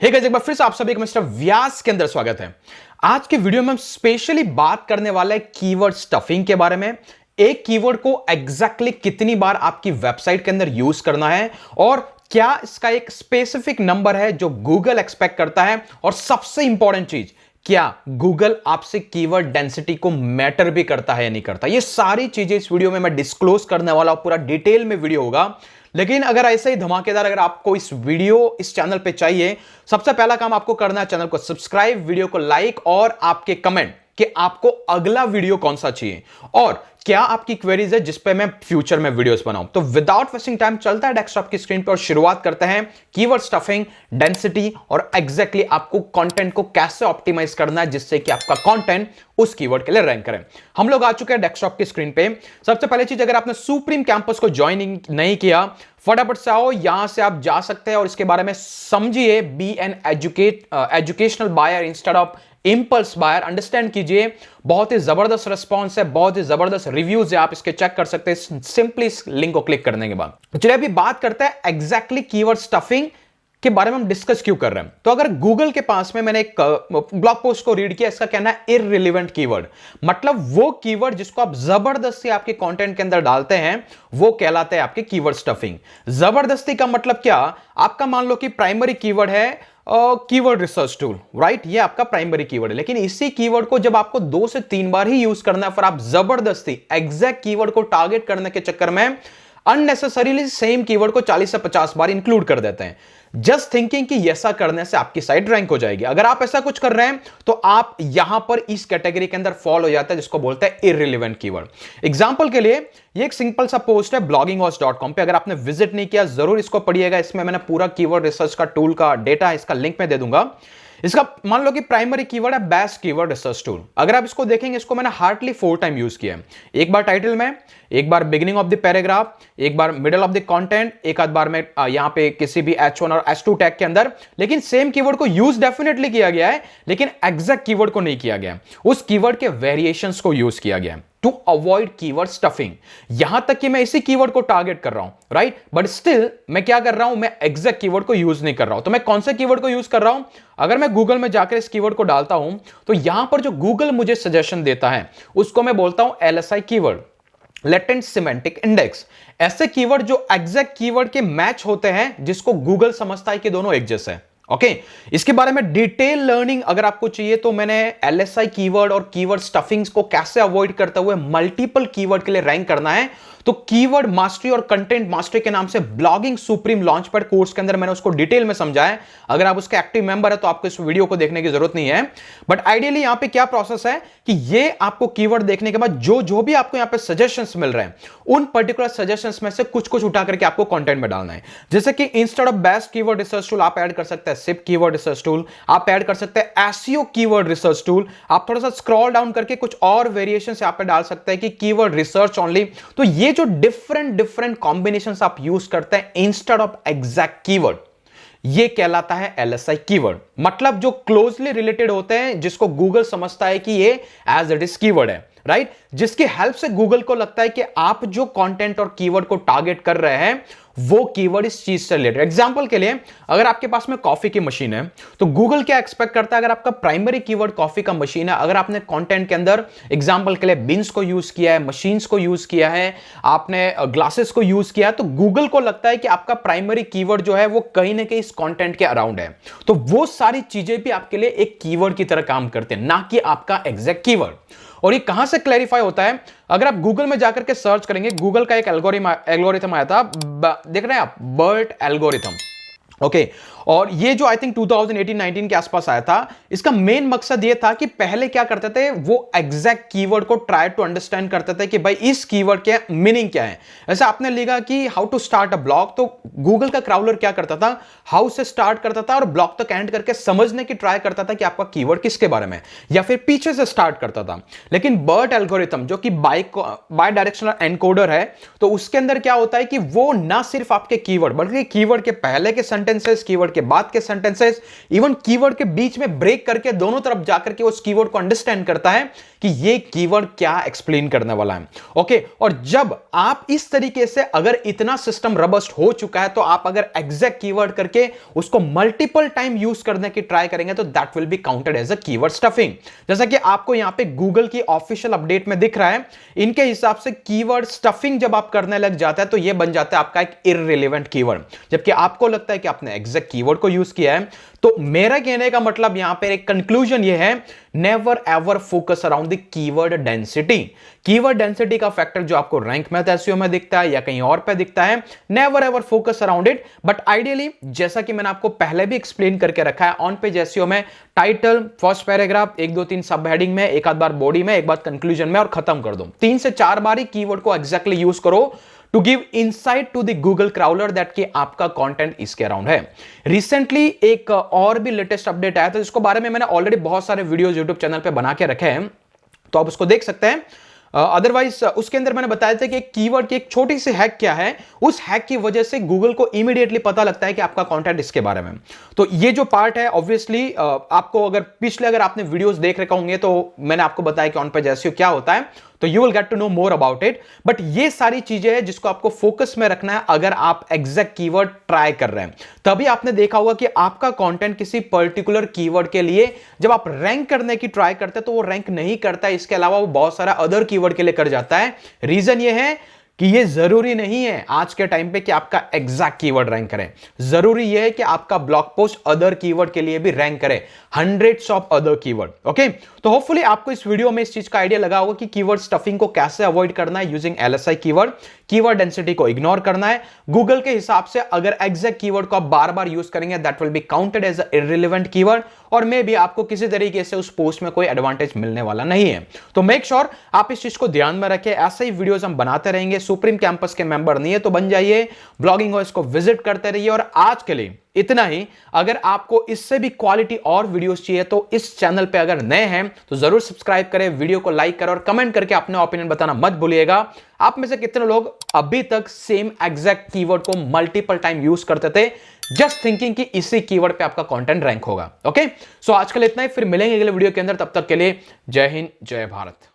Hey guys, एक बार फिर से आप सभी का मिस्टर व्यास के अंदर स्वागत है। आज के वीडियो में हम स्पेशली बात करने वाले हैं कीवर्ड स्टफिंग के बारे में। एक कीवर्ड को एग्जैक्टली कितनी बार आपकी वेबसाइट के अंदर यूज करना है और क्या इसका एक स्पेसिफिक नंबर है जो गूगल एक्सपेक्ट करता है, और सबसे इंपॉर्टेंट चीज, क्या गूगल आपसे कीवर्ड डेंसिटी को मैटर भी करता है या नहीं करता। ये सारी चीजें इस वीडियो में मैं डिस्क्लोज करने वाला हूं, पूरा डिटेल में वीडियो होगा। लेकिन अगर ऐसे ही धमाकेदार अगर आपको इस वीडियो इस चैनल पे चाहिए, सबसे पहला काम आपको करना है चैनल को सब्सक्राइब, वीडियो को लाइक और आपके कमेंट कि आपको अगला वीडियो कौन सा चाहिए और क्या आपकी क्वेरीज है जिस पे मैं फ्यूचर में वीडियोस बनाऊं। तो विदाउट वेस्टिंग टाइम चलता है डेस्कटॉप की स्क्रीन पर और शुरुआत करते हैं कीवर्ड स्टफिंग, डेंसिटी और एग्जैक्टली आपको कंटेंट को कैसे ऑप्टिमाइज करना है जिससे कि आपका कंटेंट उस कीवर्ड के लिए रैंक करे। हम लोग आ चुके हैं डेस्कटॉप की स्क्रीन पे। सबसे पहले चीज, अगर आपने सुप्रीम कैंपस को ज्वाइन नहीं किया, फटाफट से आओ, यहां से आप जा सकते हैं और इसके बारे में समझिए। Be an educational buyer instead of impulse buyer, understand कीजिए। बहुत ही जबरदस्त रिस्पॉन्स है, बहुत ही जबरदस्त रिव्यूज है, आप इसके चेक कर सकते हैं सिंपली इस लिंक को क्लिक करने के बाद। तो चलिए अभी बात करते हैं एग्जैक्टली कीवर्ड स्टफिंग के बारे में हम डिस्कस क्यों कर रहे हैं। तो अगर गूगल के पास में, मैंने एक ब्लॉग पोस्ट को रीड किया, इसका कहना है इररिलेवेंट कीवर्ड, मतलब वो कीवर्ड जिसको आप जबरदस्ती आपके कंटेंट के अंदर डालते हैं वो कहलाते हैं आपके कीवर्ड स्टफिंग। जबरदस्ती का मतलब क्या, आपका मान लो कि प्राइमरी कीवर्ड है कीवर्ड रिसर्च टूल, राइट, ये आपका प्राइमरी कीवर्ड है, लेकिन इसी कीवर्ड को जब आपको 2 से 3 बार ही यूज करना है, फिर आप जबरदस्ती एग्जैक्ट कीवर्ड को टारगेट करने के चक्कर में अननेसेसरीली सेम कीवर्ड को 40 से 50 बार इंक्लूड कर देते हैं, जस्ट थिंकिंग कि ऐसा करने से आपकी साइट रैंक हो जाएगी। अगर आप ऐसा कुछ कर रहे हैं तो आप यहां पर इस कैटेगरी के अंदर फॉल हो जाता है जिसको बोलते हैं इररिलेवेंट कीवर्ड। एग्जांपल के लिए ये एक सिंपल सा पोस्ट है blogginghouse.com पे, अगर आपने विजिट नहीं किया जरूर इसको पढ़िएगा। इसमें मैंने पूरा कीवर्ड रिसर्च का टूल का डेटा, इसका लिंक मैं दे दूंगा। इसका मान लो कि प्राइमरी कीवर्ड है बेस्ट कीवर्ड रिसर्च टूल। अगर आप इसको देखेंगे, इसको मैंने हार्डली 4 टाइम यूज किया है। एक बार टाइटल में, एक बार बिगिनिंग ऑफ द पैराग्राफ, एक बार मिडल ऑफ द कंटेंट, एक आध बार में यहां पे किसी भी H1 और H2 टैग के अंदर। लेकिन सेम कीवर्ड को यूज डेफिनेटली किया गया है, लेकिन एग्जैक्ट कीवर्ड को नहीं किया गया, उस कीवर्ड के वेरिएशंस को यूज किया गया टू अवॉइड कीवर्ड स्टफिंग। यहां तक कि मैं इसी कीवर्ड को टारगेट कर रहा हूं, राइट, बट स्टिल मैं क्या कर रहा हूं, मैं एग्जैक्ट कीवर्ड को यूज नहीं कर रहा हूं। तो मैं कौन से कीवर्ड को यूज कर रहा हूं, अगर मैं गूगल में जाकर इस कीवर्ड को डालता हूं तो यहां पर जो गूगल मुझे सजेशन देता है उसको मैं बोलता हूं LSI keyword, latent semantic index. ऐसे कीवर्ड जो एग्जैक्ट कीवर्ड के मैच होते हैं, जिसको गूगल समझता है कि दोनों एक जैसे हैं। ओके, इसके बारे में डिटेल लर्निंग अगर आपको चाहिए तो मैंने LSI कीवर्ड और कीवर्ड स्टफिंग्स को कैसे अवॉइड करते हुए मल्टीपल कीवर्ड के लिए रैंक करना है, तो कीवर्ड मास्टरी और कंटेंट मास्टरी के नाम से ब्लॉगिंग सुप्रीम लॉन्चपैड कोर्स के अंदर मैंने उसको डिटेल में समझाया। अगर आप उसके एक्टिव मेंबर है तो आपको इस वीडियो को देखने की जरूरत नहीं है। बट आइडियली यहां पे क्या प्रोसेस है कि ये आपको कीवर्ड देखने के बाद जो भी आपको यहां पे सजेशंस मिल रहे हैं, उन पर्टिकुलर सजेशंस में से कुछ उठा करके आपको कंटेंट में डालना है। जैसे कि instead of best keyword research tool आप ऐड कर सकते हैं सिप कीवर्ड रिसर्च टूल, आप ऐड कर सकते हैं एसईओ कीवर्ड रिसर्च टूल। आप थोड़ा सा स्क्रॉल डाउन करके कुछ और वेरिएशन यहां पे डाल सकते हैं कि कीवर्ड रिसर्च ओनली। तो ये जो डिफरेंट कॉम्बिनेशंस आप यूज करते हैं इंस्टेड ऑफ एग्जैक्ट कीवर्ड, ये कहलाता है LSI कीवर्ड। मतलब जो क्लोजली रिलेटेड होते हैं, जिसको गूगल समझता है कि ये एज इट इज कीवर्ड है, राइट, जिसकी हेल्प से गूगल को लगता है कि आप जो कंटेंट और कीवर्ड को टारगेट कर रहे हैं वो कीवर्ड इस चीज से रिलेटेड। एग्जांपल के लिए, अगर आपके पास में कॉफी की मशीन है तो गूगल क्या एक्सपेक्ट करता है, अगर आपका प्राइमरी कीवर्ड कॉफी का मशीन है, अगर आपने कंटेंट के अंदर एग्जांपल के लिए बिन्स को यूज किया है, मशीन्स को यूज किया है, आपने ग्लासेस को यूज किया है, तो गूगल को लगता है कि आपका प्राइमरी कीवर्ड जो है वो कहीं ना कहीं इस कंटेंट के अराउंड है। तो वो सारी चीजें भी आपके लिए एक कीवर्ड की तरह काम करते हैं, ना कि आपका एग्जैक्ट कीवर्ड। और ये कहां से क्लैरिफाई होता है, अगर आप गूगल में जाकर के सर्च करेंगे, गूगल का एक एल्गोरिथम आया था, देख रहे हैं आप, बर्ट एल्गोरिथम। ओके, और ये जो आई थिंक 2018-19 के आसपास आया था, इसका मेन मकसद ये था कि पहले क्या करते थे, वो एग्जैक्ट कीवर्ड को ट्राई टू अंडरस्टैंड करते थे कि भाई इस कीवर्ड के मीनिंग क्या है। ऐसे आपने लिखा कि how to start a blog, तो गूगल का क्राउलर क्या करता था, हाउ से स्टार्ट करता था और ब्लॉग तक एंड करके समझने की ट्राई करता था कि आपका कीवर्ड किसके बारे में, या फिर पीछे से स्टार्ट करता था। लेकिन बर्ट एल्गोरिथम जो कि बाय डायरेक्शनल एनकोडर है, तो उसके अंदर क्या होता है कि वो ना सिर्फ आपके कीवर्ड बल्कि कीवर्ड के पहले के सेंटेंसेस, कीवर्ड के बाद के सेंटेंसेस, इवन कीवर्ड के बीच में ब्रेक करके दोनों तरफ जाकर के उस कीवर्ड को अंडरस्टैंड करता है कि ये कीवर्ड क्या एक्सप्लेन करने वाला है। ओके, और जब आप इस तरीके से अगर इतना सिस्टम रबस्ट हो चुका है तो आप अगर एग्जैक्ट कीवर्ड करके उसको मल्टीपल टाइम यूज करने की ट्राई करेंगे तो that will be counted as a keyword stuffing. जैसा कि आपको यहां पे गूगल की ऑफिशियल अपडेट में दिख रहा है, इनके हिसाब से कीवर्ड स्टफिंग जब आप करने लग जाता है तो यह बन जाता है आपका एक इररिलेवेंट कीवर्ड, जबकि आपको लगता है कि आपने एग्जैक्ट कीवर्ड को यूज किया है। तो मेरा कहने का मतलब यहां पे एक कंक्लूजन ये है, never ever focus around the keyword density. Keyword density का फैक्टर जो आपको रैंक मैथ एसईओ में दिखता है या कहीं और पे दिखता है, never ever focus around it. But ideally, जैसा कि मैंने आपको पहले भी एक्सप्लेन करके रखा है, ऑन पेज एसईओ में टाइटल, फर्स्ट पैराग्राफ, 1 2 3 सब हेडिंग में, एक आध बार बॉडी में, एक बार कंक्लूजन में और खत्म कर दो। 3 से 4 बार ही कीवर्ड को एग्जैक्टली यूज करो to give insight to the Google crawler that कि आपका कंटेंट इसके अराउंड है। रिसेंटली एक और भी लेटेस्ट अपडेट आया था जिसको बारे में मैंने ऑलरेडी बहुत सारे वीडियोस यूट्यूब चैनल पे बना के रखे हैं, तो आप उसको देख सकते हैं। अदरवाइज उसके अंदर मैंने बताया था कि एक कीवर्ड की एक छोटी सी हैक क्या है, उस हैक की वजह से गूगल को इमीडिएटली पता लगता है कि आपका कंटेंट इसके बारे में। तो ये जो पार्ट है ऑब्वियसली आपको अगर आपने वीडियोस देख रखे होंगे तो मैंने आपको बताया कि ऑन पेज एसईओ क्या होता है, तो you will get to know more about it. But ये सारी चीजें हैं जिसको आपको फोकस में रखना है अगर आप एग्जैक्ट कीवर्ड ट्राई कर रहे हैं। तभी आपने देखा होगा कि आपका कंटेंट किसी पर्टिकुलर कीवर्ड के लिए जब आप रैंक करने की ट्राई करते हैं तो वो रैंक नहीं करता है, इसके अलावा वो बहुत सारा अदर कीवर्ड के लिए कर जाता है। रीजन ये है कि ये जरूरी नहीं है आज के टाइम पे कि आपका एग्जैक्ट कीवर्ड रैंक करे, जरूरी ये है कि आपका ब्लॉग पोस्ट अदर कीवर्ड के लिए भी रैंक करे, hundreds of other keyword. Okay, तो होपफुली आपको इस वीडियो में इस चीज का आइडिया लगा होगा कि कीवर्ड स्टफिंग को कैसे अवॉइड करना है using LSI keyword, keyword density को इग्नोर करना है। गूगल के हिसाब से अगर एग्जैक्ट कीवर्ड को आप बार बार यूज करेंगे that will be counted as irrelevant keyword, और मे भी आपको किसी तरीके से उस पोस्ट में कोई एडवांटेज मिलने वाला नहीं है। तो मेक श्योर आप इस चीज को ध्यान में रखें, ऐसे ही वीडियोस हम बनाते रहेंगे। सुप्रीम कैंपस के मेंबर नहीं है तो बन जाइए, ब्लॉगिंग हाउस को विजिट करते रहिए। और आज के लिए इतना ही। अगर आपको इससे भी क्वालिटी और वीडियोस चाहिए तो इस चैनल पे अगर नए हैं तो जरूर सब्सक्राइब करें, वीडियो को लाइक करें और कमेंट करके अपने ओपिनियन बताना मत भूलिएगा। आप में से कितने लोग अभी तक सेम एग्जैक्ट कीवर्ड को मल्टीपल टाइम यूज करते थे जस्ट थिंकिंग कि इसी कीवर्ड पे आपका कंटेंट रैंक होगा। ओके, सो आज के लिए इतना ही, फिर मिलेंगे अगले वीडियो के अंदर। तब तक के लिए जय हिंद, जय भारत।